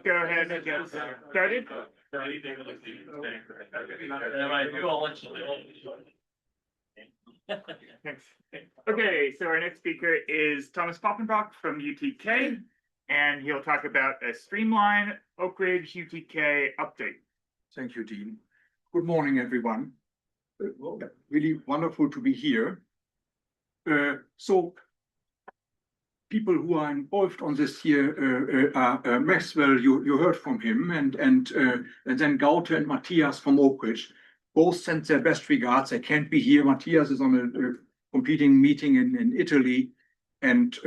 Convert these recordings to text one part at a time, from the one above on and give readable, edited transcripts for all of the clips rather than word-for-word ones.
go ahead and get started. Thanks. Okay, so our next speaker is Thomas Papenbrock from UTK, and he'll talk about a Streamline Oak Ridge UTK update. Thank you, Dean. Good morning, everyone. Really wonderful to be here. So people who are involved on this here are Maxwell, you heard from him, and then Gaute and Matthias from Oak Ridge. Both sent their best regards. They can't be here. Matthias is on a competing meeting in Italy, and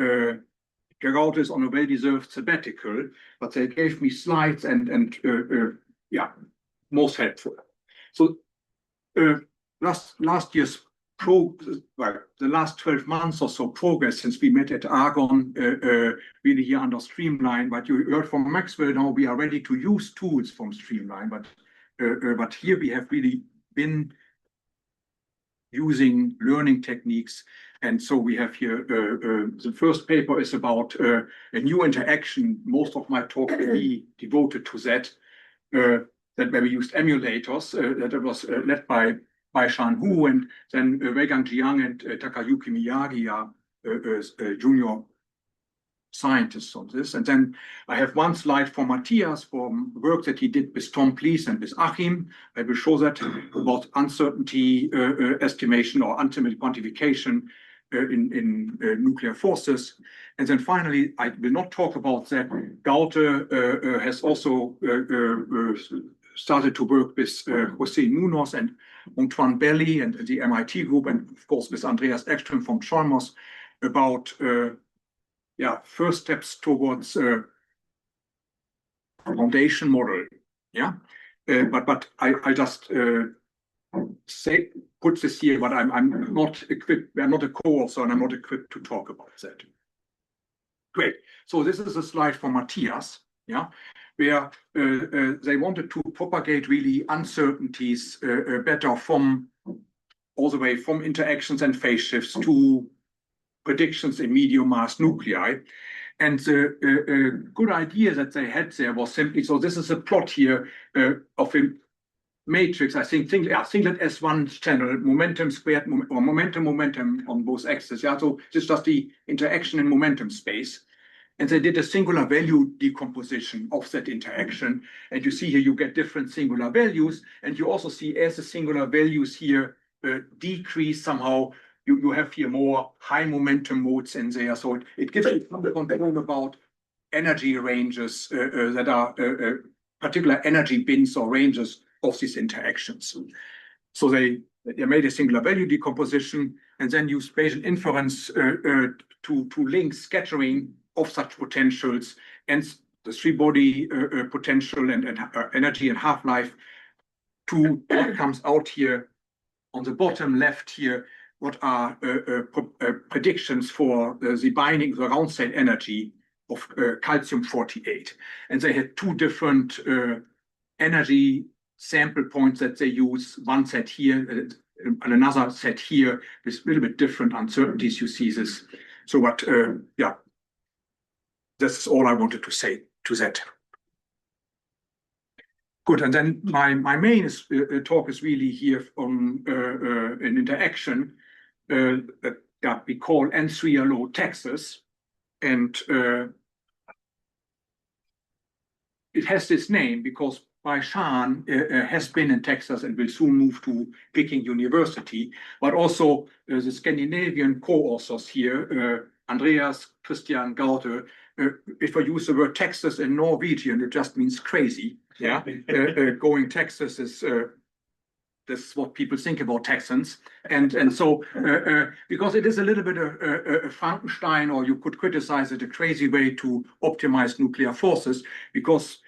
Gaute is on a well-deserved sabbatical, but they gave me slides and yeah, most helpful. So last year's the last 12 months or so progress since we met at Argonne, really here under Streamline. But you heard from Maxwell, now we are ready to use tools from Streamline. But here we have really been using learning techniques. And so we have here, the first paper is about a new interaction. Most of my talk will be devoted to that, that where we used emulators, that was led by Shan Hu, and then Weigang Jiang and Takayuki Miyagi are junior scientists on this. And then I have one slide for Matthias from work that he did with Tom Please and with Achim. I will show that about uncertainty estimation or ultimate quantification in nuclear forces. And then finally, I will not talk about that. Gaute has also started to work with Jose Munoz and Antoine Belli and the MIT group, and of course with Andreas Ekström from Chalmers about first steps towards foundation model. But I just put this here, but I'm not equipped. I'm not a co-author, and I'm not equipped to talk about that. Great. So this is a slide for Matthias. Where they wanted to propagate really uncertainties better from all the way from interactions and phase shifts to predictions in medium mass nuclei. And the good idea that they had there was simply, so this is a plot here of a matrix, I think singlet S1 channel, momentum squared, or momentum on both axes. So this is just the interaction in momentum space. And they did a singular value decomposition of that interaction. And you see here, you get different singular values. And you also see as the singular values here decrease somehow, you have here more high momentum modes in there. So it gives you some control about energy ranges that are particular energy bins or ranges of these interactions. So they made a singular value decomposition and then used Bayesian inference to link scattering of such potentials and the three-body potential and energy and half-life to what comes out here on the bottom left here, what are predictions for the binding, the round cell energy of calcium-48. And they had two different energy sample points that they use, one set here and another set here with a little bit different uncertainties. You see this. So what, that's all I wanted to say to that. Good, and then my main talk is really here on an interaction that we call N3LO Texas, and it has this name because Shan has been in Texas and will soon move to Peking University, but also the Scandinavian co-authors here, Andreas, Christian, Gaute. If I use the word Texas in Norwegian, it just means crazy. Going Texas is this is what people think about Texans, and so because it is a little bit a Frankenstein, or you could criticize it, a crazy way to optimize nuclear forces, because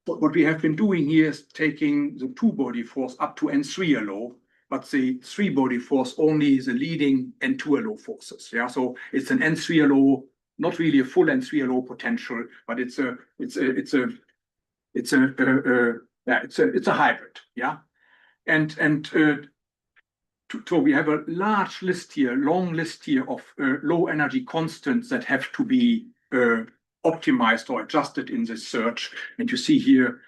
what we have been doing here is taking the two-body force up to N3LO, but the three-body force only is the leading N2LO forces. So it's an N3LO. Not really a full N3LO potential, but it's a hybrid, and to so we have a large list here, long list here of low energy constants that have to be optimized or adjusted in this search. And you see here,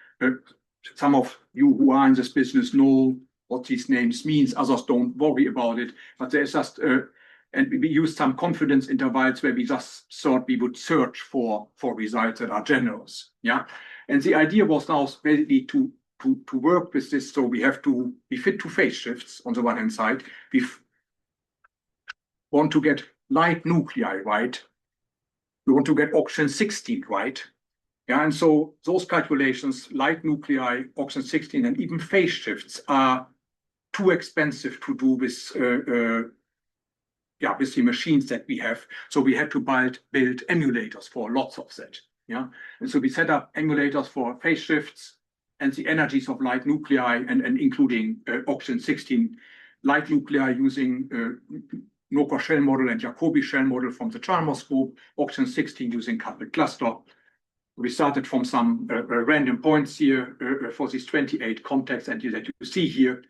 some of you who are in this business know what these names means. Others don't worry about it, but there's just, and we use some confidence intervals where we just thought we would search for results that are generous. Yeah. And the idea was now basically to work with this. So we fit two phase shifts on the one hand side. We want to get light nuclei right. We want to get oxygen 16 right. Yeah, and so those calculations, light nuclei, oxygen 16, and even phase shifts are too expensive to do with the machines that we have. So we had to build emulators for lots of that. Yeah, and so we set up emulators for phase shifts and the energies of light nuclei, and including oxygen 16 light nuclei using Noether shell model and Jacobi shell model from the Chalmers group, oxygen 16 using coupled cluster. We started from some random points here for these 28 contacts, and that you see here.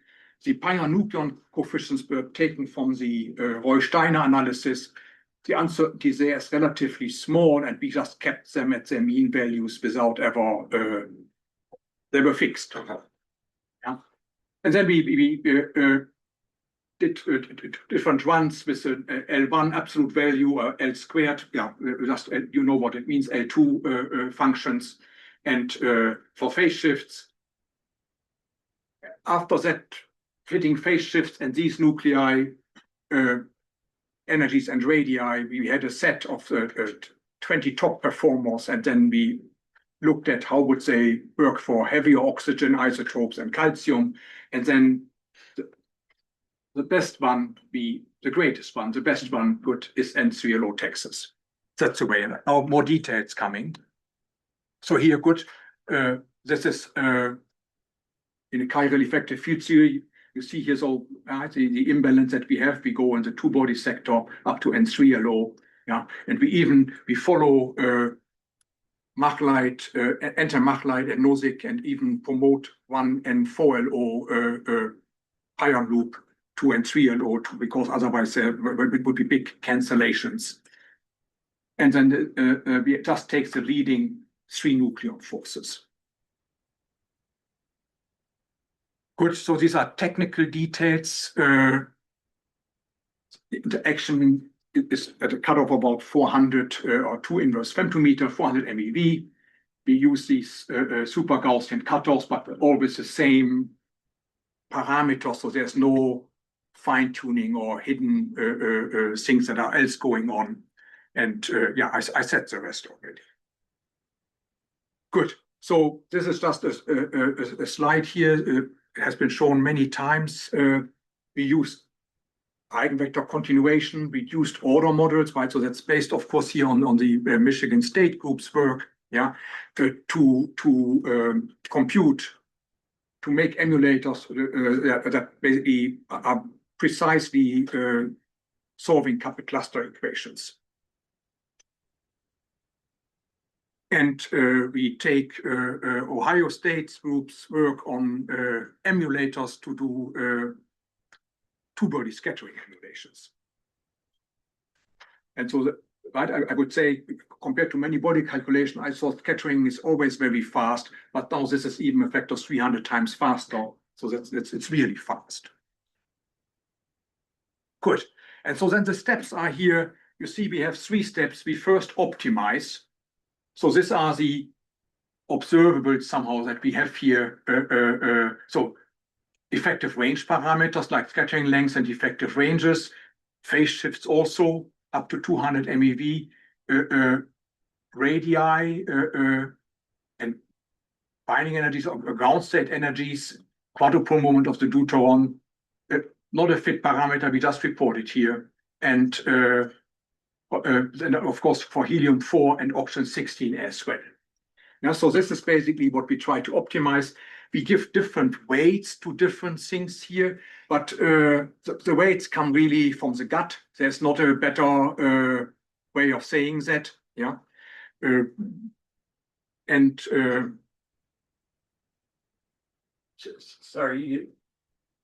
The pi-nucleon coefficients were taken from the Roy-Steiner analysis. The uncertainty there is relatively small, and we just kept them at their mean values without ever, they were fixed. Yeah. And then we did different runs with L1 absolute value, L squared. Yeah, just you know what it means, L2 functions, and for phase shifts. After that, fitting phase shifts and these nuclei, energies and radii, we had a set of 20 top performers, and then we looked at how would they work for heavier oxygen isotopes and calcium, and then the best one, the greatest one, the best one good is N3LO Texas. That's the way. Now more details coming. So here, good. This is in a chiral effective field theory. You see here, so the imbalance that we have. We go in the two-body sector up to N3LO. Yeah, and we follow Machlite, anti-Machlite and Nozick, and even promote 1 N4LO ion loop 2 and 3 and O2, because otherwise there would be big cancellations. And then we just take the leading 3 nucleon forces. Good, so these are technical details. The action is at a cutoff about 400 or 2 inverse femtometer, 400 MeV. We use these super Gaussian cutoffs, but always the same parameters, so there's no fine-tuning or hidden things that are else going on. And yeah, I said the rest already. Good. So this is just a slide here. It has been shown many times. We used eigenvector continuation, reduced order models, right? So that's based, of course, here on the Michigan State group's work, yeah, to compute, to make emulators that basically are precisely solving coupled cluster equations. And we take Ohio State's group's work on emulators to do two-body scattering emulations. And so, right, I would say, compared to many body calculation, I thought scattering is always very fast, but now this is even a factor 300 times faster. So it's really fast. Good. And so then the steps are here. You see, we have 3 steps. We first optimize. So these are the observables somehow that we have here. So effective range parameters like scattering lengths and effective ranges, phase shifts also up to 200 MeV, radii and binding energies, ground state energies, quadrupole moment of the deuteron, not a fit parameter, we just reported here. And then of course for helium-4 and oxygen 16 as well. Yeah, so this is basically what we try to optimize. We give different weights to different things here, but the weights come really from the gut. There's not a better way of saying that. Yeah, and sorry,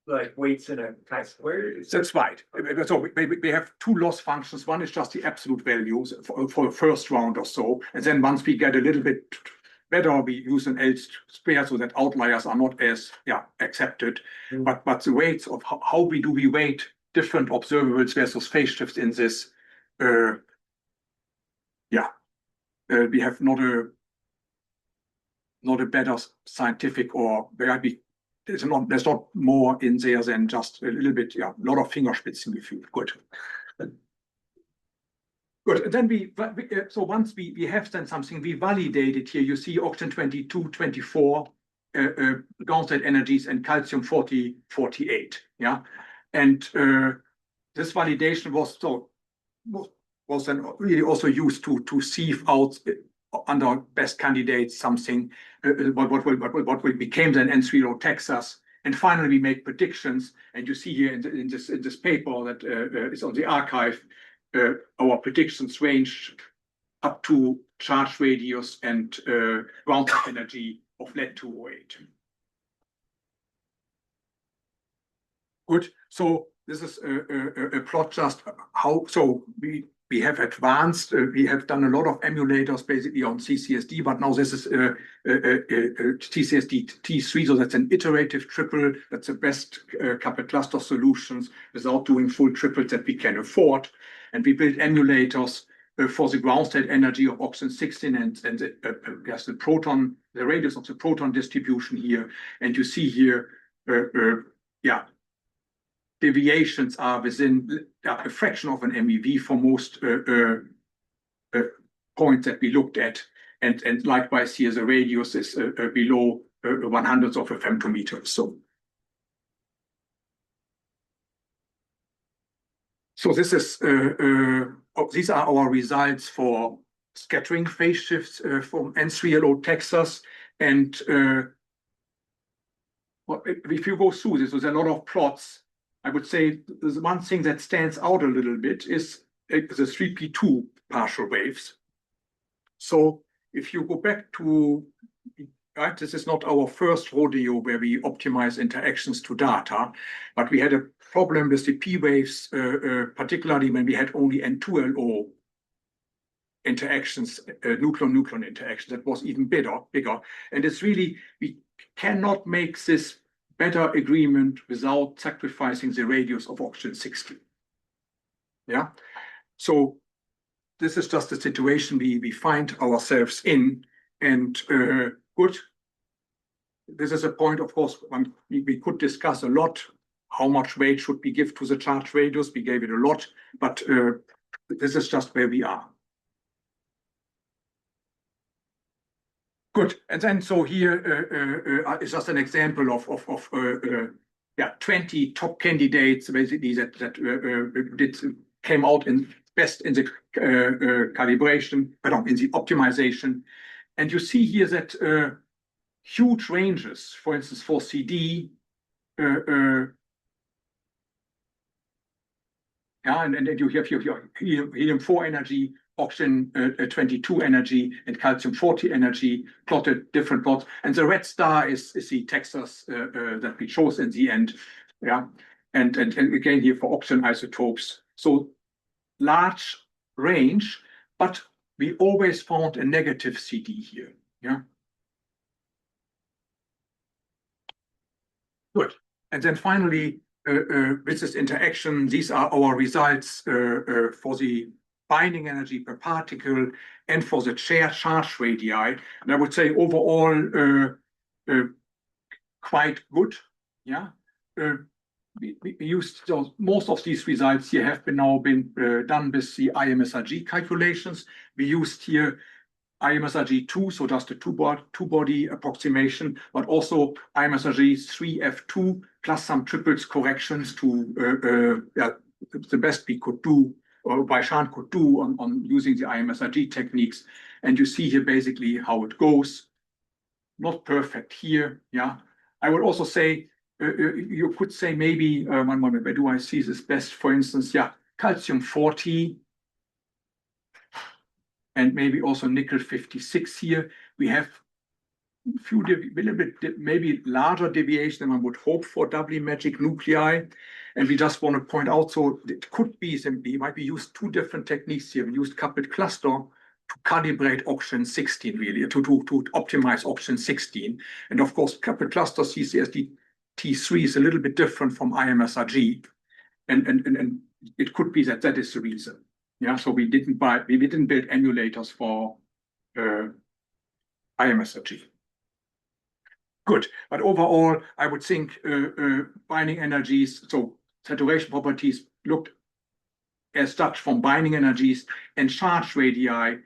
like weights in a chi-square? That's right. So we have two loss functions. One is just the absolute values for the first round or so. And then once we get a little bit better, we use an L square so that outliers are not as accepted. But the weights of how do we weight different observables versus phase shifts in this, we have not a better scientific or there's not more in there than just a little bit, a lot of Fingerspitzengefühl. Good. Good. And then so once we have then something, we validate it here. You see oxygen 22, 24, ground state energies, and calcium 40, 48. Yeah. And this validation was then really also used to sieve out under best candidates something what became then N3 Texas. And finally, we make predictions. And you see here in this paper that is on the archive, our predictions range up to charge radius and ground energy of lead 208. Good. So this is a plot just how. So we have advanced. We have done a lot of emulators basically on CCSD, but now this is TCSD T3, so that's an iterative triple. That's the best coupled cluster solutions without doing full triples that we can afford. And we build emulators for the ground state energy of oxygen 16 and the radius of the proton distribution here. And you see here, deviations are within a fraction of an MeV for most points that we looked at. And likewise here, the radius is below 100th of a femtometer. So this is these are our results for scattering phase shifts from N3LO Texas. And if you go through this, there's a lot of plots. I would say there's one thing that stands out a little bit is the 3p2 partial waves. So if you go back to, right, this is not our first rodeo where we optimize interactions to data, but we had a problem with the p waves, particularly when we had only N2LO interactions, nucleon-nucleon interactions. That was even bigger. And it's really, we cannot make this better agreement without sacrificing the radius of oxygen 60. Yeah. So this is just the situation we find ourselves in. And good. This is a point, of course, we could discuss a lot how much weight should we give to the charge radius. We gave it a lot, but this is just where we are. Good. And then so here is just an example of 20 top candidates basically that came out best in the calibration, in the optimization. And you see here that huge ranges, for instance, for CD, and you have your helium-4 energy, oxygen 22 energy, and calcium 40 energy, plotted different plots. And the red star is the Texas that we chose in the end. Yeah, and again here for oxygen isotopes. So large range, but we always found a negative CD here. Yeah. Good. And then finally, with this interaction, these are our results for the binding energy per particle and for the charge radii. And I would say overall quite good. Yeah. We used most of these results here have now been done with the IMSRG calculations. We used here IMSRG2, so just a two-body approximation, but also IMSRG 3F2 plus some triples corrections to the best we could do, or Baishan could do on using the IMSRG techniques. And you see here basically how it goes. Not perfect here. Yeah. I would also say, you could say maybe, one moment, where do I see this best? For instance, calcium 40, and maybe also nickel 56 here. We have little bit maybe larger deviation than one would hope for doubly magic nuclei. And we just want to point out, so it could be simply, might be used two different techniques here. We used coupled cluster to calibrate oxygen 16, really, to optimize oxygen 16. And of course, coupled cluster CCSD T3 is a little bit different from IMSRG. And it could be that that is the reason. Yeah, so we didn't build emulators for IMSRG. Good, but overall, I would think binding energies, so saturation properties looked as such from binding energies, and charge radii are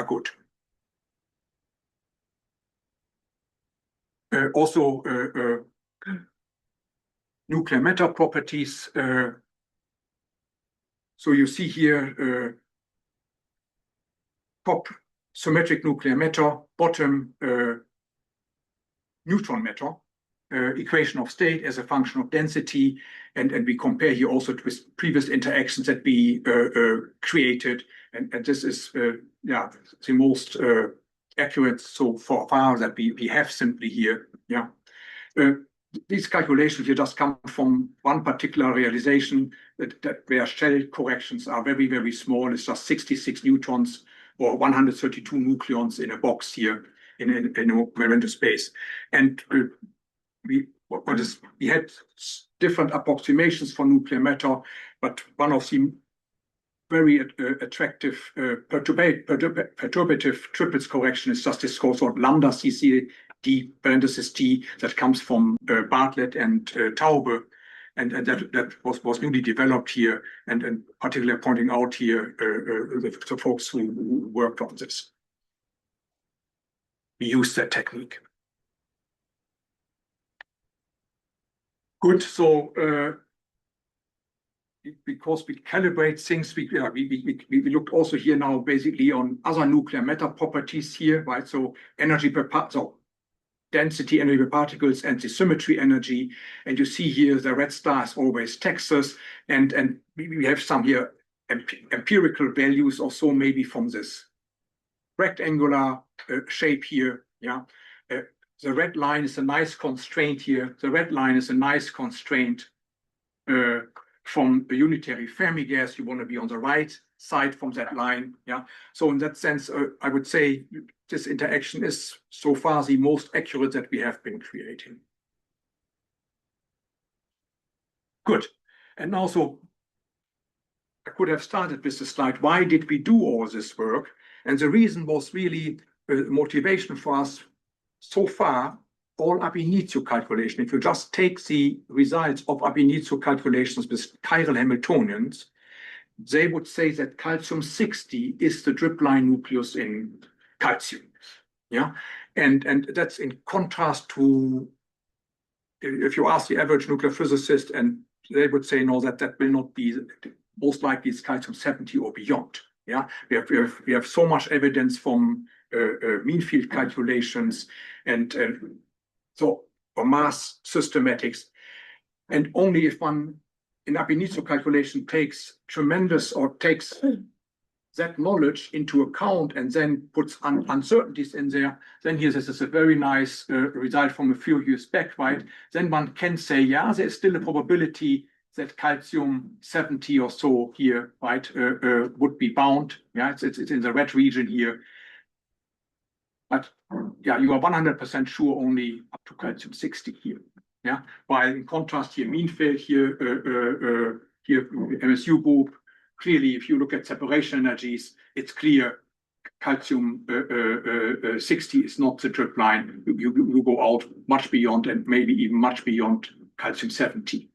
good. Also, nuclear matter properties. So you see here top symmetric nuclear matter, bottom neutron matter, equation of state as a function of density, and we compare here also with previous interactions that we created, and this is yeah, the most accurate so far that we have simply here. Yeah, these calculations here just come from one particular realization that where shell corrections are very, very small. It's just 66 neutrons or 132 nucleons in a box here in a random space. And we had different approximations for nuclear matter, but one of the very attractive perturbative triplets correction is just this called lambda CCD parenthesis T that comes from Bartlett and Taube. And that was newly developed here, and particularly pointing out here the folks who worked on this. We used that technique. Good, so because we calibrate things, we looked also here now basically on other nuclear matter properties here, right? So energy per part, so density energy per particles and the symmetry energy. And you see here the red star is always Texas, and we have some here empirical values also maybe from this rectangular shape here. Yeah, the red line is a nice constraint here. The red line is a nice constraint from a unitary Fermi gas. You want to be on the right side from that line. Yeah. So in that sense, I would say this interaction is so far the most accurate that we have been creating. Good. And also, I could have started with the slide, why did we do all this work? And the reason was really motivation for us so far, all ab initio calculation. If you just take the results of ab initio calculations with chiral Hamiltonians, they would say that calcium-60 is the dripline nucleus in calcium. Yeah, and that's in contrast to if you ask the average nuclear physicist, and they would say no, that will not be, most likely it's calcium-70 or beyond. Yeah, we have so much evidence from mean field calculations and so for mass systematics, and only if one in ab initio calculation takes that knowledge into account and then puts uncertainties in there, then here this is a very nice result from a few years back, right? Then one can say, yeah, there's still a probability that calcium-70 or so here, right, would be bound. Yeah, it's in the red region here. But yeah, you are 100% sure only up to calcium-60 here. Yeah, while in contrast here, mean field here, here MSU group, clearly if you look at separation energies, it's clear calcium-60 is not the drip line. You go out much beyond and maybe even much beyond calcium-70.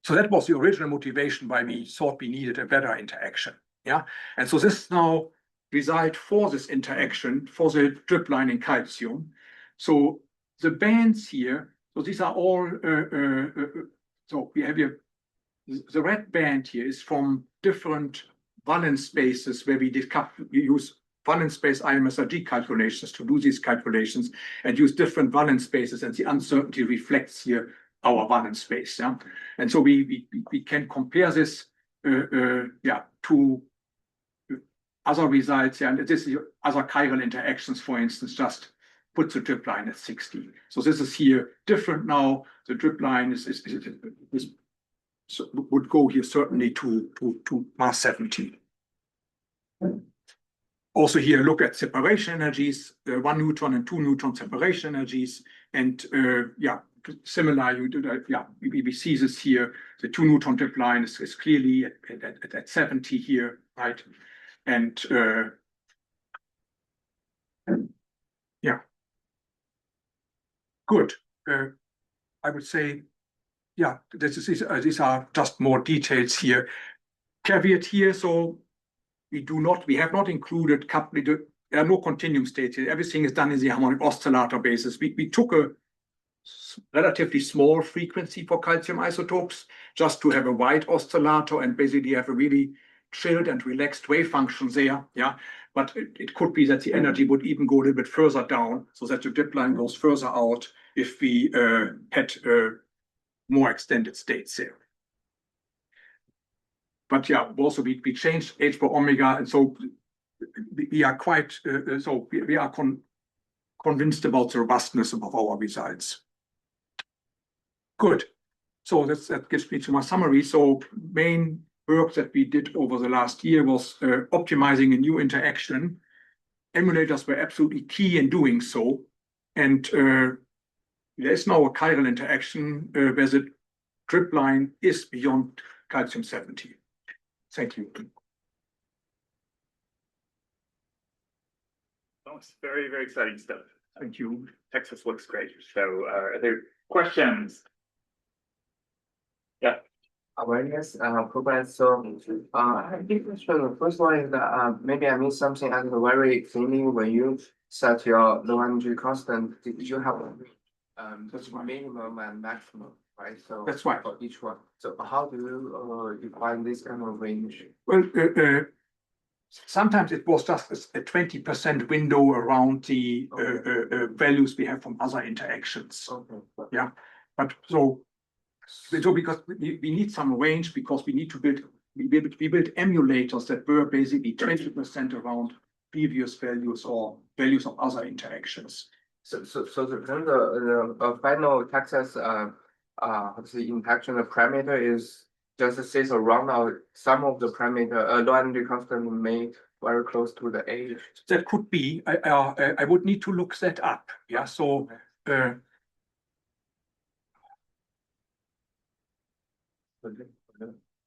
So that was the original motivation why we thought we needed a better interaction. Yeah, and so this is now result for this interaction for the drip line in calcium. So the bands here, so these are all, so we have here, the red band here is from different valence spaces where we use valence space IMSRG calculations to do these calculations and use different valence spaces, and the uncertainty reflects here our valence space. Yeah, and so we can compare this, yeah, to other results, and this is other chiral interactions, for instance, just put the drip line at 60. So this is here different now. The drip line so would go here certainly to mass 70. Also here, look at separation energies, 1 neutron and 2 neutron separation energies, and yeah, similar. You do that. Yeah, we see this here. The 2 neutron drip line is clearly at 70 here, right? And yeah, good. I would say, yeah, these are just more details here. Caveat here, so we have not included there are no continuum states here. Everything is done in the harmonic oscillator basis. We took a relatively small frequency for calcium isotopes just to have a wide oscillator and basically have a really chilled and relaxed wave function there. Yeah, but it could be that the energy would even go a little bit further down so that the drip line goes further out if we had more extended states there. But yeah, also we changed H bar omega, and so we are quite we are convinced about the robustness of our results. Good. So that gives me to my summary. So main work that we did over the last year was optimizing a new interaction. Emulators were absolutely key in doing so, and there is now a chiral interaction where the drip line is beyond calcium 70. Thank you. Oh, it's very, very exciting stuff. Thank you. Texas looks great. So are there questions? Yeah. Awareness program. So I have two questions. The first one is that maybe I missed something at the very beginning when you set your low energy constant. Did you have That's right. minimum and maximum, right? So That's right. for each one. So how do you define this kind of range? Well, sometimes it was just a 20% window around the values we have from other interactions. Okay. Yeah, but so because we need some range because we need to build we built emulators that were basically 20% around previous values or values of other interactions. So the final Texas the interaction parameter is just says around some of the parameter low energy constant may very close to the age. That could be. I would need to look that up. Yeah. So.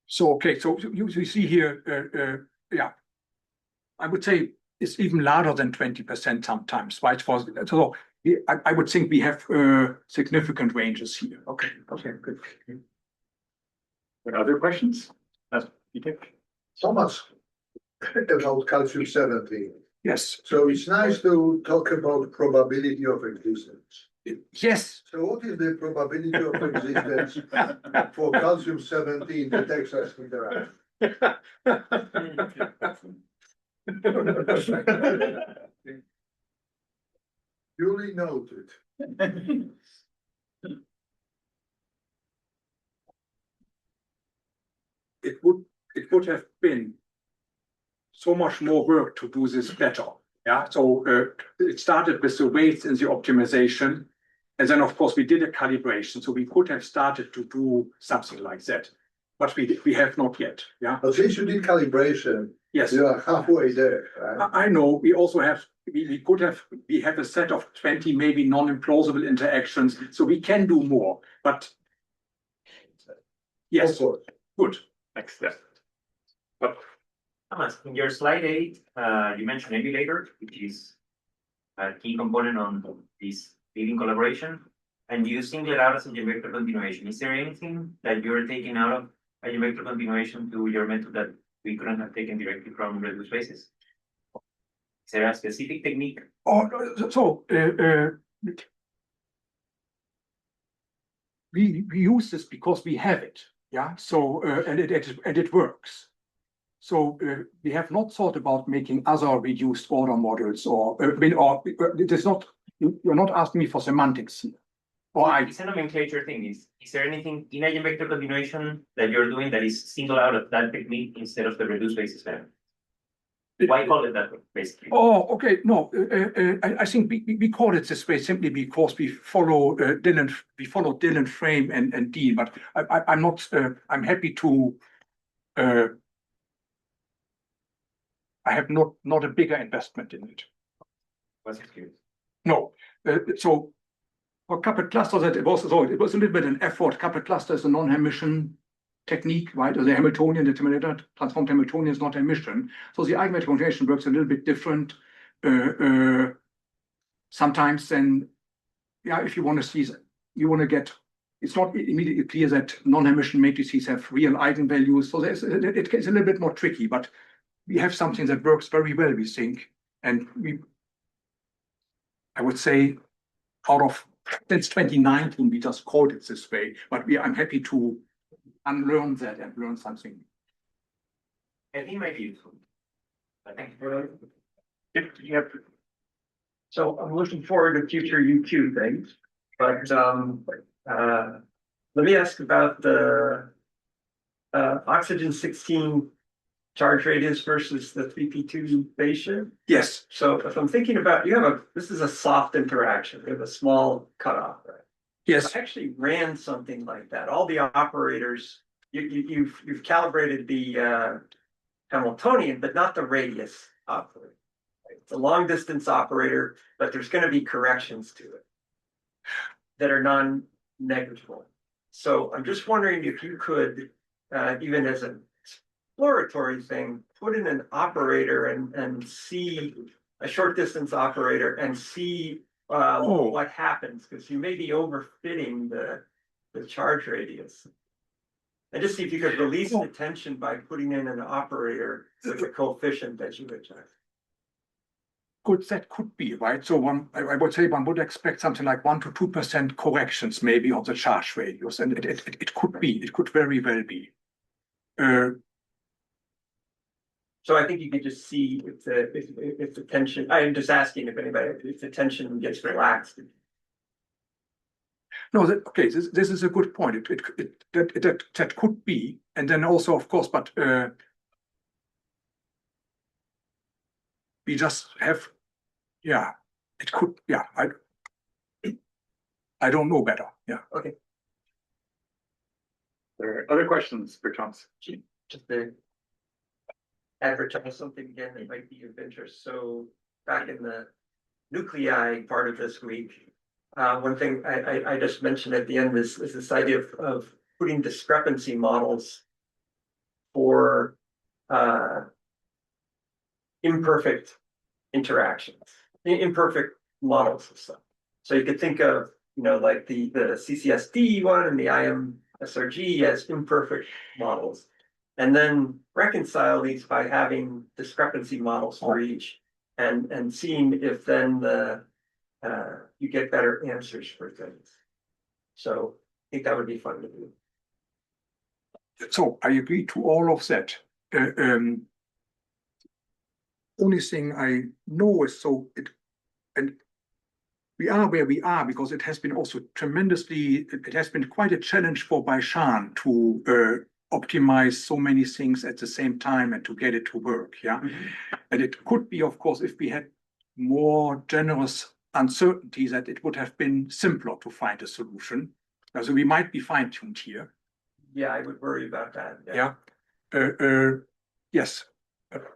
So okay. So you see here. Yeah. I would say it's even larger than 20% sometimes. Right. So I would think we have significant ranges here. Okay. Okay. Good. Other questions? Thomas, about calcium 70. Yes. So it's nice to talk about probability of existence. Yes. So what is the probability of existence for calcium 70 in the Texas interaction? Duly noted. It would have been so much more work to do this better. Yeah. So it started with the weights in the optimization. And then, of course, we did a calibration. So we could have started to do something like that. But we have not yet. Yeah. But since you did calibration, yes, you are halfway there. Right? I know. We also have we have a set of 20 maybe non-implausible interactions. So we can do more. But yes, good. Next step. Thomas, in your slide 8, you mentioned emulator, which is a key component on this leading collaboration, and you single it out as a vector continuation. Is there anything that you're taking out of a vector continuation to your method that we couldn't have taken directly from reduced basis? Is there a specific technique? We use this because we have it. Yeah. So and it works. So we have not thought about making other reduced order models or it is not. You're not asking me for semantics here. It's a nomenclature thing. Is there anything in eigenvector continuation that you're doing that is single out of that technique instead of the reduced basis method? Why call it that way, basically? Oh, okay. No, I think we call it this way simply because we follow Dylan Frame and Dean, but I'm not, I'm happy to, I have not a bigger investment in it. Was excused. No, so for coupled clusters, it was a little bit an effort. Coupled cluster is a non-Hermitian technique, right? The Hamiltonian determinator, transformed Hamiltonian is not Hermitian. So the eigenvalue continuation works a little bit different. Sometimes then, yeah, if you want to see, you want to get, it's not immediately clear that non-Hermitian matrices have real eigenvalues. So it's a little bit more tricky, but we have something that works very well, we think. And I would say, since 2019, we just called it this way, but I'm happy to unlearn that and learn something. I think it might be useful. I think. Yep. So I'm looking forward to future UQ things, but let me ask about the oxygen 16 charge radius versus the 3p2 phase shift. Yes. So if I'm thinking about, this is a soft interaction, we have a small cutoff, right? Yes. I actually ran something like that. All the operators, you've calibrated the Hamiltonian, but not the radius operator. It's a long distance operator, but there's going to be corrections to it that are non-negligible. So I'm just wondering if you could, even as an exploratory thing, put in an operator and see a short distance operator and see what happens, because you may be overfitting the charge radius. And just see if you could release the tension by putting in an operator with a coefficient that you adjust. Good, that could be, right? So I would say one would expect something like 1 to 2% corrections maybe of the charge radius, and it could be, it could very well be. So I think you could just see if the tension, I'm just asking if the tension gets relaxed. No, okay, this is a good point. That could be, and then also, of course, but we just have, yeah, it could, yeah, I don't know better, yeah. Okay. There are other questions for Thomas? Just to advertise something again that might be of interest. So back in the nuclei part of this week, one thing I just mentioned at the end is this idea of putting discrepancy models for imperfect interactions, imperfect models of stuff. So you could think of, like the CCSD one and the IMSRG as imperfect models, and then reconcile these by having discrepancy models for each, and seeing if then you get better answers for things. So I think that would be fun to do. So I agree to all of that. Only thing I know is and we are where we are because it has been also it has been quite a challenge for Baishan to optimize so many things at the same time and to get it to work, yeah? Mm-hmm. And it could be, of course, if we had more generous uncertainty, that it would have been simpler to find a solution. So we might be fine-tuned here. Yeah, I would worry about that. Yeah. Yes.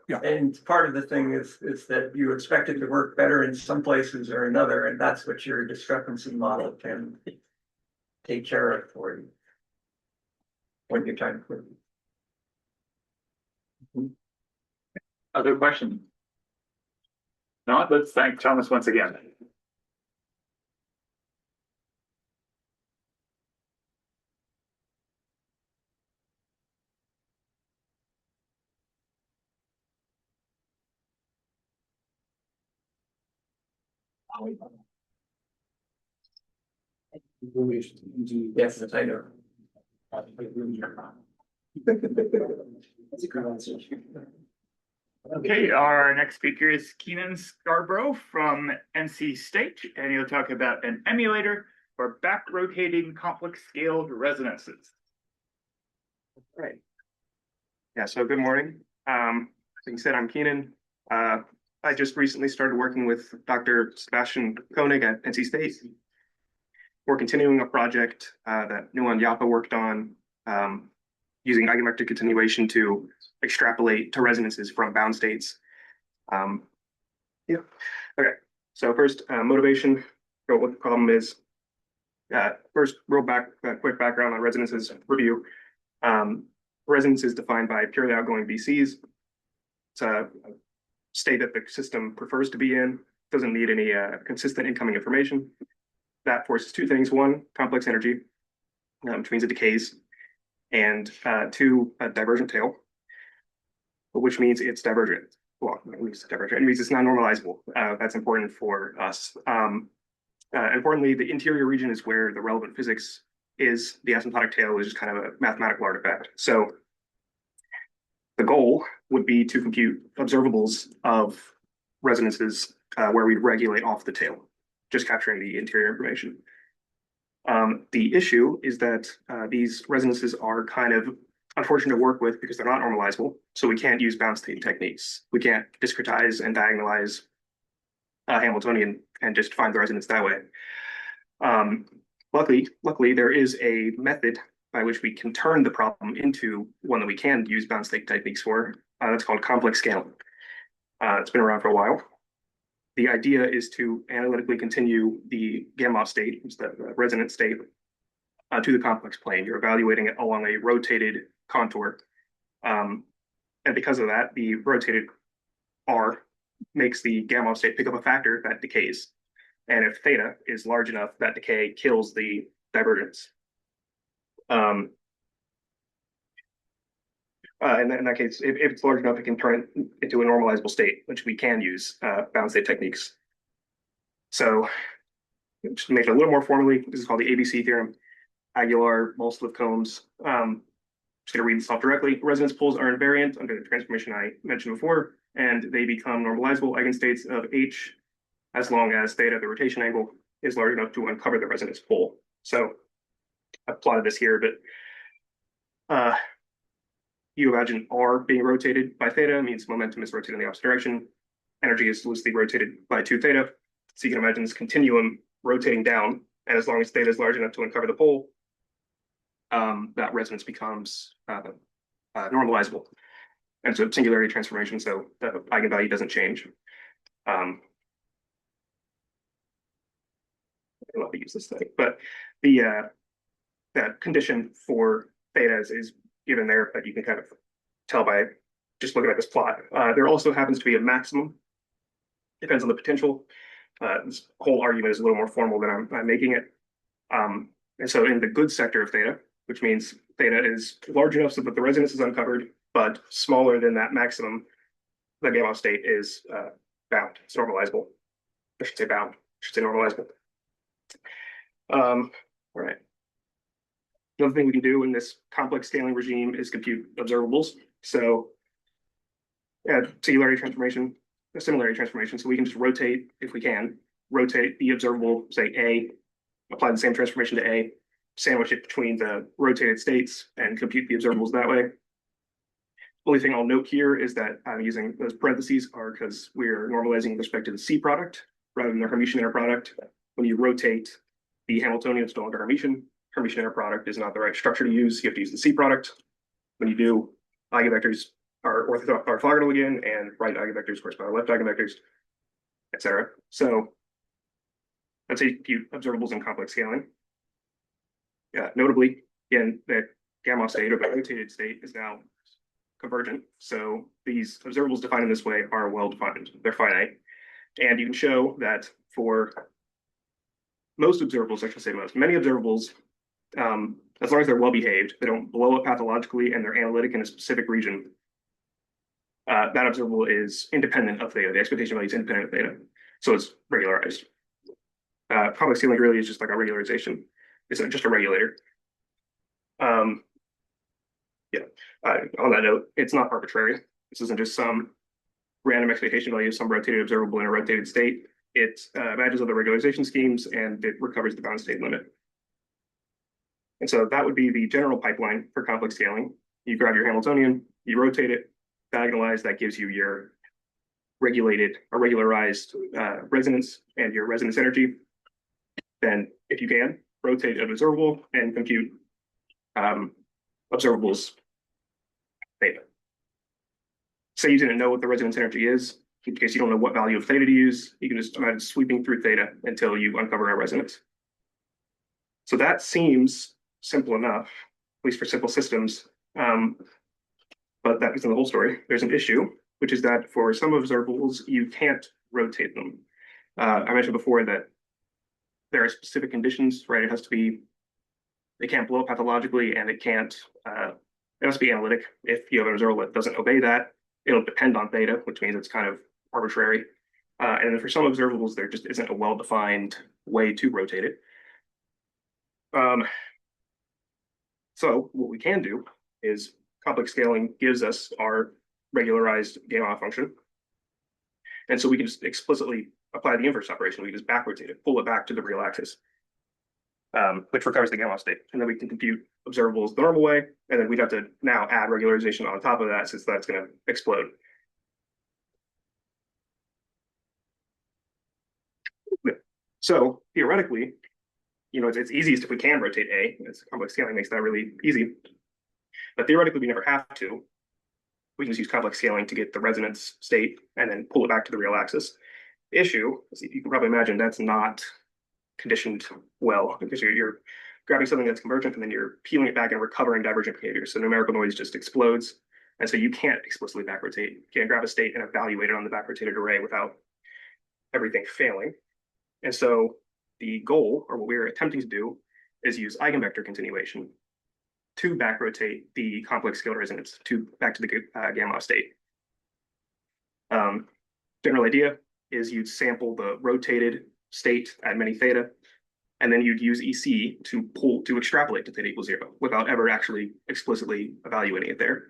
Yeah. And part of the thing is that you expect it to work better in some places or another, and that's what your discrepancy model can take care of for you when you're trying to put it. Other questions? No, let's thank Thomas once again. Yes, I know. Okay, our next speaker is Keanan Scarbro from NC State, and he'll talk about an emulator for back-rotating complex scaled resonances. Right. Yeah, so good morning. Like you said, I'm Keanan. I just recently started working with Dr. Sebastian Koenig at NC State. We're continuing a project that Nuan Yapa worked on using eigenvector continuation to extrapolate to resonances from bound states. Yeah. Okay. So first, motivation. What the problem is. First, quick background on resonances review. Resonance is defined by purely outgoing VCs. It's a state that the system prefers to be in. Doesn't need any consistent incoming information. That forces two things: one, complex energy, which means it decays, and two, a divergent tail, which means it's divergent. Well, it means divergent. It means it's not normalizable. That's important for us. Importantly, the interior region is where the relevant physics is. The asymptotic tail is just kind of a mathematical artifact. So the goal would be to compute observables of resonances where we regulate off the tail, just capturing the interior information. The issue is that these resonances are kind of unfortunate to work with because they're not normalizable. So we can't use bound state techniques. We can't discretize and diagonalize Hamiltonian and just find the resonance that way. Luckily, there is a method by which we can turn the problem into one that we can use bound state techniques for. That's called complex scaling. It's been around for a while. The idea is to analytically continue the gamma state, which is the resonant state, to the complex plane. You're evaluating it along a rotated contour. And because of that, the rotated R makes the gamma state pick up a factor that decays. And if theta is large enough, that decay kills the divergence. And in that case, if it's large enough, it can turn it into a normalizable state, which we can use bound state techniques. So just to make it a little more formally, this is called the ABC theorem. Aguilar, Molesliff-Combs. Just going to read this off directly. Resonance poles are invariant under the transformation I mentioned before, and they become normalizable eigenstates of H as long as theta, the rotation angle, is large enough to uncover the resonance pole. So I've plotted this here, but you imagine R being rotated by theta means momentum is rotated in the opposite direction. Energy is loosely rotated by 2 theta. So you can imagine this continuum rotating down, and as long as theta is large enough to uncover the pole, that resonance becomes normalizable. And so singularity transformation, so the eigenvalue doesn't change. I don't know how to use this thing, but the condition for theta is given there, but you can kind of tell by just looking at this plot. There also happens to be a maximum. Depends on the potential. This whole argument is a little more formal than I'm making it. And so in the good sector of theta, which means theta is large enough so that the resonance is uncovered, but smaller than that maximum, the gamma state is bound. It's normalizable. I should say bound. I should say normalizable. All right. Another thing we can do in this complex scaling regime is compute observables. So singularity transformation, a similarity transformation. So we can just rotate, if we can, rotate the observable, say A, apply the same transformation to A, sandwich it between the rotated states and compute the observables that way. Only thing I'll note here is that I'm using those parentheses are because we're normalizing with respect to the C product rather than the Hermitian inner product. When you rotate the Hamiltonian, it's no longer Hermitian. Hermitian inner product is not the right structure to use. You have to use the C product. When you do, eigenvectors are orthogonal again, and right eigenvectors correspond to left eigenvectors, etc. So let's say compute observables in complex scaling. Notably, again, the gamma state or the rotated state is now convergent. So these observables defined in this way are well defined. They're finite. And you can show that for most observables, I should say most, many observables, as long as they're well behaved, they don't blow up pathologically, and they're analytic in a specific region, that observable is independent of theta. The expectation value is independent of theta. So it's regularized. Complex scaling really is just like a regularization. It's just a regulator. On that note, it's not arbitrary. This isn't just some random expectation value of some rotated observable in a rotated state. It matches other regularization schemes, and it recovers the bound state limit. And so that would be the general pipeline for complex scaling. You grab your Hamiltonian, you rotate it, diagonalize, that gives you your regulated or regularized resonance and your resonance energy, then if you can, rotate an observable and compute observables theta. Say you didn't know what the resonance energy is, in case you don't know what value of theta to use, you can just imagine sweeping through theta until you uncover a resonance. So that seems simple enough, at least for simple systems. But that isn't the whole story. There's an issue, which is that for some observables, you can't rotate them. I mentioned before that there are specific conditions, right? It has to be, it can't blow up pathologically, and it can't, it must be analytic. If you have an observable that doesn't obey that, it'll depend on theta, which means it's kind of arbitrary. And then for some observables, there just isn't a well-defined way to rotate it. So what we can do is complex scaling gives us our regularized gamma function. And so we can just explicitly apply the inverse operation. We just back rotate it, pull it back to the real axis, which recovers the gamma state. And then we can compute observables the normal way. And then we'd have to now add regularization on top of that, since that's going to explode. So theoretically, it's easiest if we can rotate A. Complex scaling makes that really easy. But theoretically, we never have to. We can just use complex scaling to get the resonance state and then pull it back to the real axis. The issue, as you can probably imagine, that's not conditioned well, because you're grabbing something that's convergent and then you're peeling it back and recovering divergent behavior. So numerical noise just explodes. And so you can't explicitly back rotate. You can't grab a state and evaluate it on the back rotated array without everything failing. And so the goal, or what we're attempting to do, is use eigenvector continuation to back rotate the complex scaled resonance back to the gamma state. General idea is you'd sample the rotated state at many theta, and then you'd use EC to extrapolate to theta equals 0 without ever actually explicitly evaluating it there.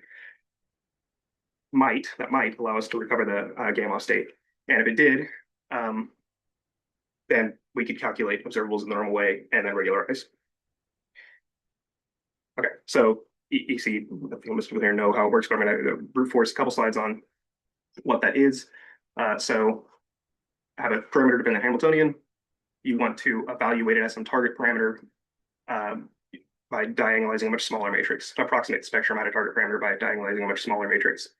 That might allow us to recover the gamma state. And if it did, then we could calculate observables in the normal way and then regularize. Okay, so EC, most people here know how it works, but I'm going to brute force a couple slides on what that is. So I have a parameter dependent Hamiltonian. You want to evaluate it as some target parameter by diagonalizing a much smaller matrix, approximate the spectrum at a target parameter by diagonalizing a much smaller matrix.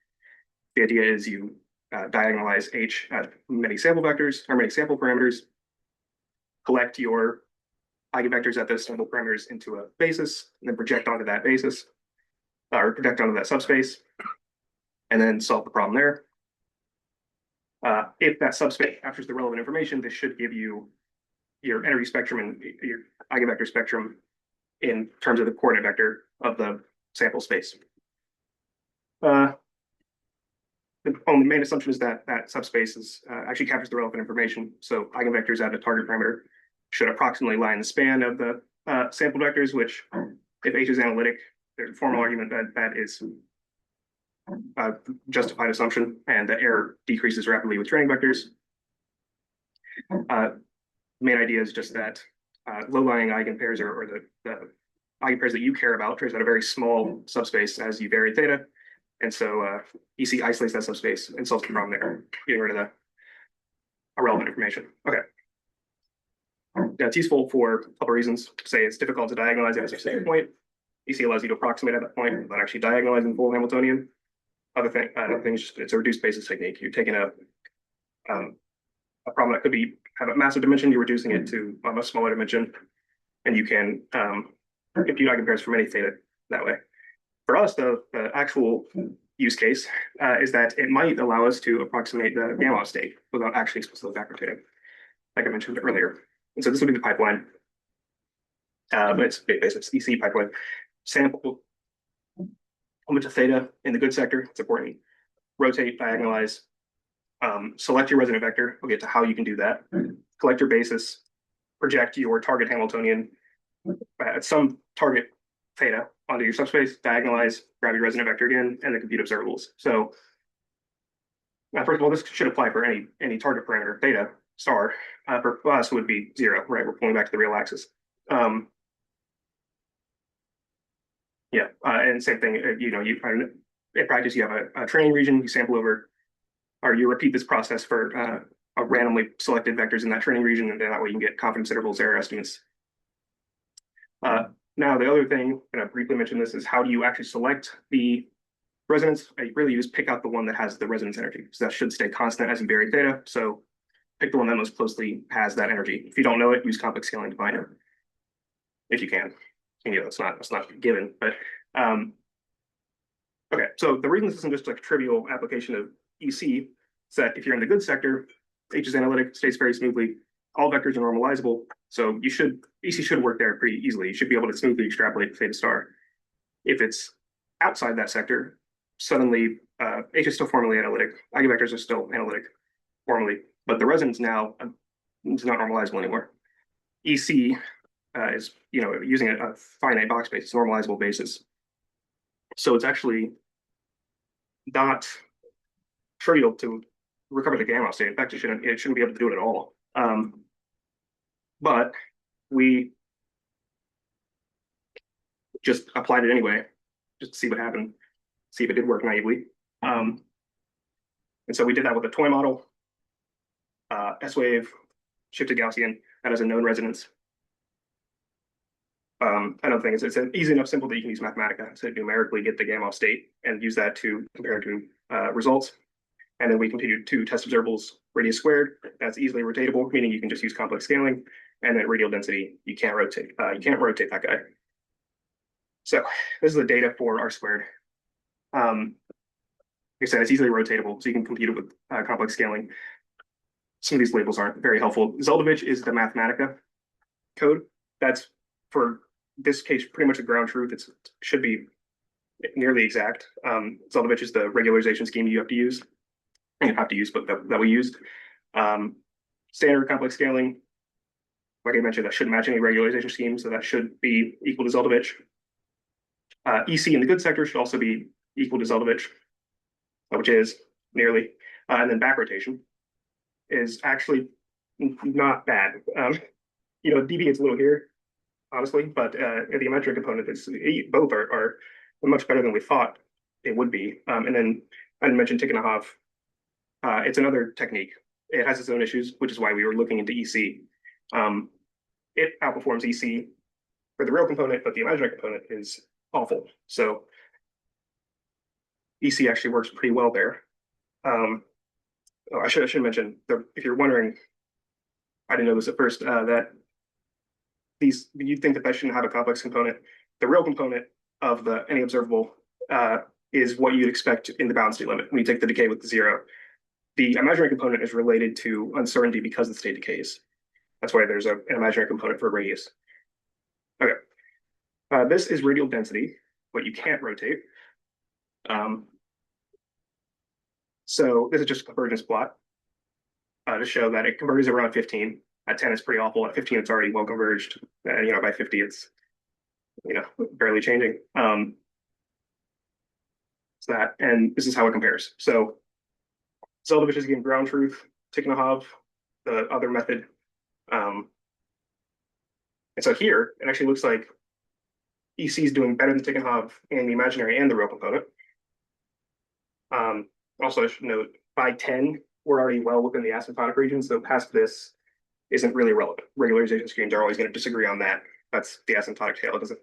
The idea is you diagonalize H at many sample vectors or many sample parameters, collect your eigenvectors at those sample parameters into a basis, and then project onto that basis, or project onto that subspace, and then solve the problem there. If that subspace captures the relevant information, this should give you your energy spectrum and your eigenvector spectrum in terms of the coordinate vector of the sample space. The only main assumption is that that subspace is actually captures the relevant information. So eigenvectors at a target parameter should approximately lie in the span of the sample vectors, which, if H is analytic, there's a formal argument that that is a justified assumption, and the error decreases rapidly with training vectors. The main idea is just that low-lying eigenpairs or the eigenpairs that you care about trace out a very small subspace as you vary theta. And so EC isolates that subspace and solves the problem there, getting rid of the irrelevant information. Okay. Yeah, it's useful for a couple of reasons. Say it's difficult to diagonalize at a specific point. EC allows you to approximate at that point without actually diagonalizing full Hamiltonian. Other things, it's a reduced basis technique. You're taking a problem that could have a massive dimension, you're reducing it to a much smaller dimension, and you can compute eigenpairs from any theta that way. For us, the actual use case is that it might allow us to approximate the gamma state without actually explicitly backrotating, like I mentioned earlier. And so this would be the pipeline, but it's EC pipeline. Sample a bunch of theta in the good sector. It's important. Rotate, diagonalize, select your resonant vector. We'll get to how you can do that. Collect your basis, project your target Hamiltonian at some target theta onto your subspace, diagonalize, grab your resonant vector again, and then compute observables. So first of all, this should apply for any target parameter theta star. For us, it would be 0, right? We're pulling back to the real axis. And same thing, in practice, you have a training region, you sample over or you repeat this process for randomly selected vectors in that training region, and that way you can get confidence intervals, error estimates. Now, the other thing, and I briefly mentioned this, is how do you actually select the resonance? Really, you just pick out the one that has the resonance energy. So that should stay constant as in varied theta. So pick the one that most closely has that energy. If you don't know it, use complex scaling to find it. If you can. You know, it's not given, but okay. So the reason this isn't just like a trivial application of EC is that if you're in the good sector, H is analytic, stays very smoothly. All vectors are normalizable. So EC should work there pretty easily. You should be able to smoothly extrapolate theta star. If it's outside that sector, suddenly H is still formally analytic. Eigenvectors are still analytic formally, but the resonance now is not normalizable anymore. EC is, using a finite box basis, normalizable basis. So it's actually not trivial to recover the gamma state. In fact, it shouldn't be able to do it at all. But we just applied it anyway, just to see what happened, see if it did work naively. And so we did that with a toy model, S-wave, shifted Gaussian, that has a known resonance. Another thing is it's easy enough, simple that you can use Mathematica to numerically get the gamma state and use that to compare to results. And then we continued to test observables radius squared. That's easily rotatable, meaning you can just use complex scaling. And then radial density, you can't rotate that guy. So this is the data for R squared. Like I said, it's easily rotatable, so you can compute it with complex scaling. Some of these labels aren't very helpful. Zeldovich is the Mathematica code. That's, for this case, pretty much a ground truth. It should be nearly exact. Zeldovich is the regularization scheme you have to use. But that we used. Standard complex scaling, like I mentioned, that shouldn't match any regularization scheme, so that should be equal to Zeldovich. EC in the good sector should also be equal to Zeldovich, which is nearly. And then back rotation is actually not bad. It deviates a little here, honestly, but the geometric component is both are much better than we thought it would be. And then I mentioned Tikhonov. It's another technique. It has its own issues, which is why we were looking into EC. It outperforms EC for the real component, but the imaginary component is awful. So EC actually works pretty well there. I should mention, if you're wondering, I didn't know this at first, that you'd think that shouldn't have a complex component. The real component of any observable is what you'd expect in the bound state limit when you take the decay with the 0. The imaginary component is related to uncertainty because the state decays. That's why there's an imaginary component for radius. Okay. This is radial density, what you can't rotate. So this is just a convergence plot to show that it converges around 15. At 10, it's pretty awful. At 15, it's already well converged. And by 50, it's barely changing. So that, and this is how it compares. So Zeldovich is again ground truth, Tikhonov, the other method. And so here, it actually looks like EC is doing better than Tikhonov and the imaginary and the real component. Also, I should note, by 10, we're already well within the asymptotic region, so past this isn't really relevant. Regularization schemes are always going to disagree on that. That's the asymptotic tail. It doesn't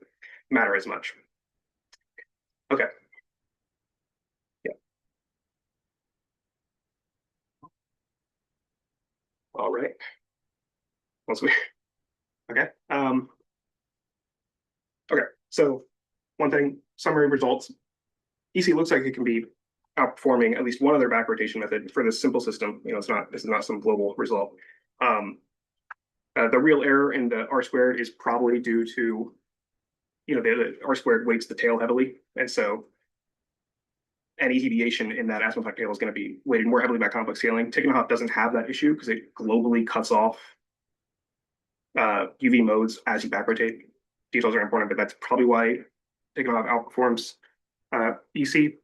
matter as much. Okay. Yeah. All right. Okay. Okay. So one thing, summary results. EC looks like it can be outperforming at least one other back rotation method for this simple system. This is not some global result. The real error in the R squared is probably due to, the R squared weights the tail heavily. And so any deviation in that asymptotic tail is going to be weighted more heavily by complex scaling. Tikhonov doesn't have that issue because it globally cuts off UV modes as you back rotate. Details are important, but that's probably why Tikhonov outperforms EC.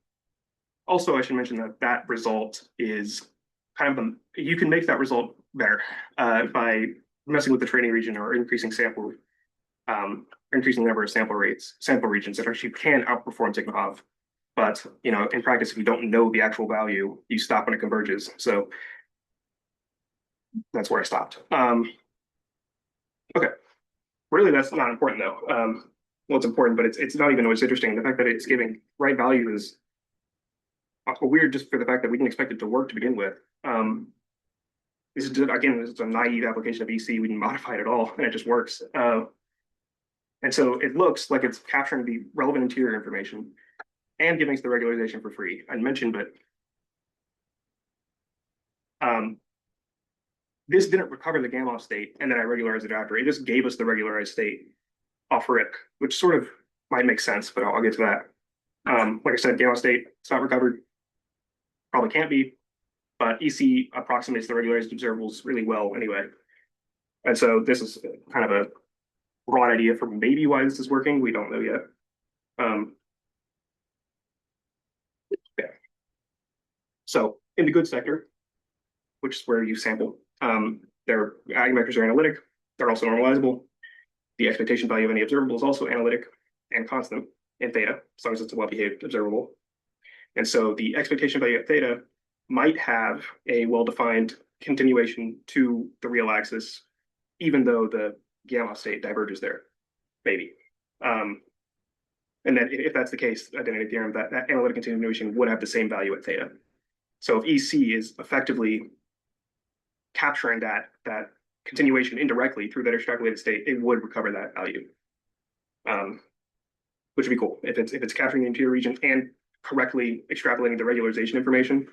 Also, I should mention that result is kind of you can make that result better by messing with the training region or increasing increasing the number of sample regions that actually can outperform Tikhonov But, you know, in practice, if you don't know the actual value, you stop when it converges. So that's where I stopped. Okay. Really, that's not important though. Well, it's important, but it's not even what's interesting. The fact that it's giving right value is weird just for the fact that we didn't expect it to work to begin with. This is just, again, this is a naive application of EC. We didn't modify it at all, and it just works. And so it looks like it's capturing the relevant interior information and giving us the regularization for free. I mentioned, but this didn't recover the gamma state, and then I regularized it after. It just gave us the regularized state off rip, which sort of might make sense, but I'll get to that. Like I said, gamma state, it's not recovered. Probably can't be, but EC approximates the regularized observables really well anyway. And so this is kind of a broad idea for maybe why this is working. We don't know yet. Yeah. So in the good sector, which is where you sample, their eigenvectors are analytic. They're also normalizable. The expectation value of any observable is also analytic and constant in theta, as long as it's a well-behaved observable. And so the expectation value at theta might have a well-defined continuation to the real axis, even though the gamma state diverges there, maybe. And then if that's the case, identity theorem, that analytic continuation would have the same value at theta. So if EC is effectively capturing that continuation indirectly through that extrapolated state, it would recover that value, which would be cool. If it's capturing the interior region and correctly extrapolating the regularization information,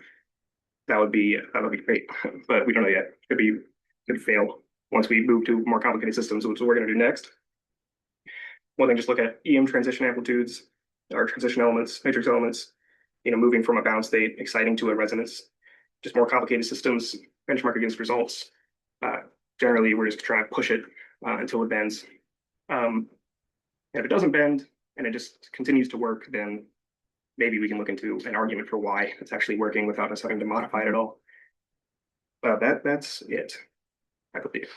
that would be great. But we don't know yet. Could fail once we move to more complicated systems, which is what we're going to do next. One thing, just look at EM transition amplitudes or transition elements, matrix elements, moving from a bound state, exciting to a resonance. Just more complicated systems, benchmark against results. Generally, we're just trying to push it until it bends. And if it doesn't bend and it just continues to work, then maybe we can look into an argument for why it's actually working without us having to modify it at all. That's it, I believe.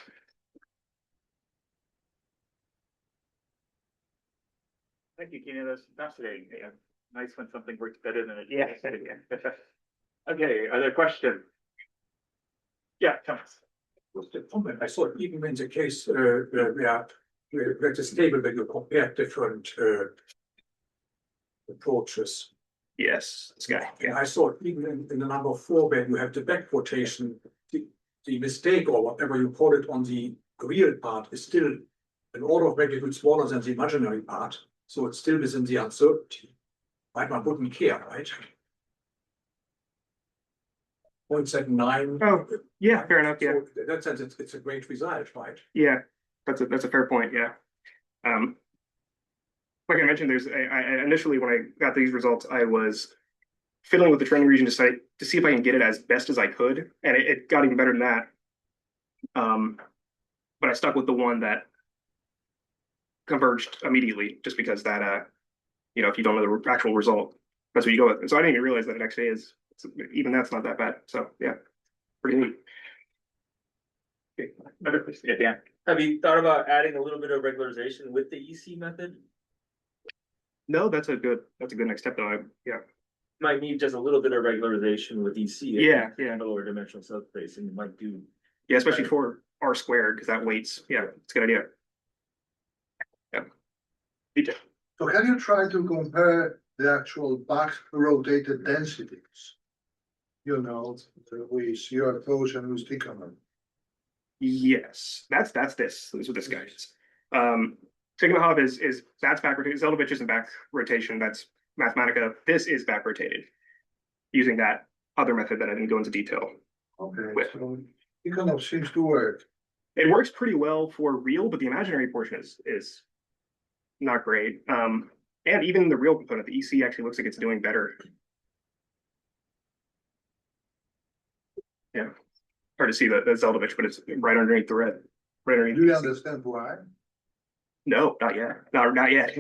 Thank you, Keanan. That's fascinating. Yeah. Nice when something works better than it. Yeah. Okay. Are there questions? Yeah, Thomas. I thought even in the case where it's stable when you compare different approaches. Yes, this guy. Yeah, I thought even in the number 4, when you have the back rotation, the mistake or whatever you call it on the real part is still an order of magnitude smaller than the imaginary part. So it's still within the uncertainty. Right? One wouldn't care, right? 0.79. Oh, yeah, fair enough. Yeah. So in that sense, it's a great result, right? Yeah, that's a fair point. Yeah. Like I mentioned, I initially when I got these results, I was fiddling with the training region to see if I can get it as best as I could, and it got even better than that. But I stuck with the one that converged immediately, just because that if you don't know the actual result, that's what you go with. And so I didn't even realize that it actually is. Even that's not that bad. So yeah, pretty neat. Okay. Yeah, Dan. Have you thought about adding a little bit of regularization with the EC method? No, that's a good next step though. Yeah. Might need just a little bit of regularization with EC. Yeah. Lower dimensional subspace, and you might do. Yeah, especially for R squared, because that weights. Yeah, it's a good idea. Yeah. So can you try to compare the actual back rotated densities? With your closure and with Keanan. Yes, that's this. This is what this guy is. Sigma Hub is that's back rotated. Zeldovich isn't back rotation. That's Mathematica. This is back rotated using that other method that I didn't go into detail. Okay, with. so Keanan seems to work. It works pretty well for real, but the imaginary portion is not great. And even the real component, the EC actually looks like it's doing better. Yeah, hard to see the Zeldovich, but it's right underneath the red. Right underneath. Do you understand why? No, not yet. Not yet.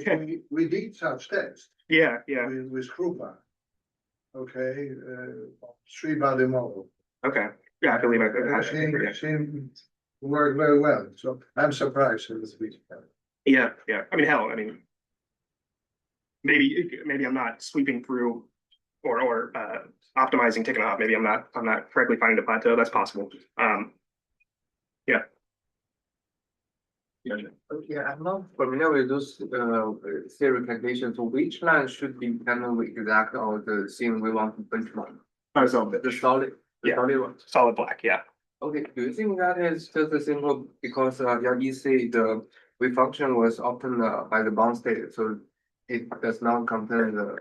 We did such tests. Yeah. With Krupa. Okay, 3-body model. Okay. Yeah, I believe I could. Seem to work very well. So I'm surprised at this week. Yeah. I mean, hell, maybe I'm not sweeping through or optimizing taking off. Maybe I'm not correctly finding the plateau. That's possible. Yeah. Yeah, I'm not familiar with those theory calculations. So which line should be kind of exact or the thing we want to benchmark? So The solid, the Yeah. solid one. solid black. Yeah. Okay, do you think that is just a simple because your EC the wave function was often by the bound state, so it does not contain the.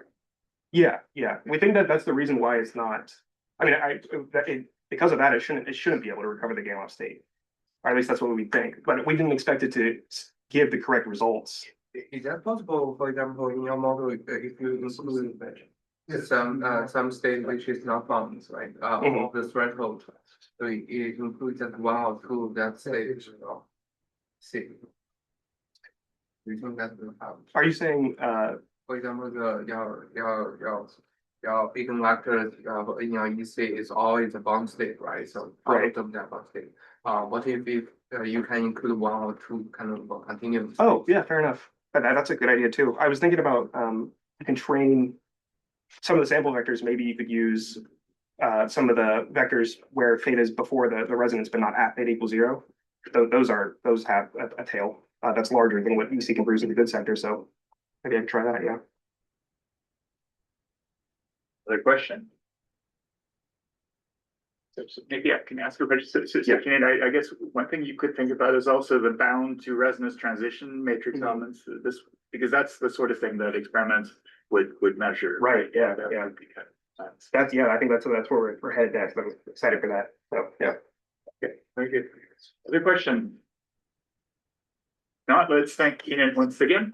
Yeah. We think that that's the reason why it's not. I mean, because of that, it shouldn't be able to recover the Galois state. Or at least that's what we think. But we didn't expect it to give the correct results. Is that possible, for example, in your model, if you include some state which is not bound, right? Of the threshold, so it includes just one or two that stage. See. Do you think that will help? Are you saying For example, your eigenvectors in your EC is always a bound state, right? So all of them are bound state. What if you can include one or two kind of continuous? Oh, yeah, fair enough. That's a good idea too. I was thinking about you can train some of the sample vectors. Maybe you could use some of the vectors where theta is before the resonance, but not at theta equals 0. Those have a tail that's larger than what EC can produce in the good sector. So maybe I can try that. Yeah. Other question? So maybe I can ask a question. So Keanan, I guess one thing you could think about is also the bound to resonance transition matrix elements. This because that's the sort of thing that experiments would measure. Right. Yeah. That Yeah. would be kind of nice. I think that's where we're headed next. I'm excited for that. So yeah. Okay, very good. Other question? Not, let's thank Keanan once again.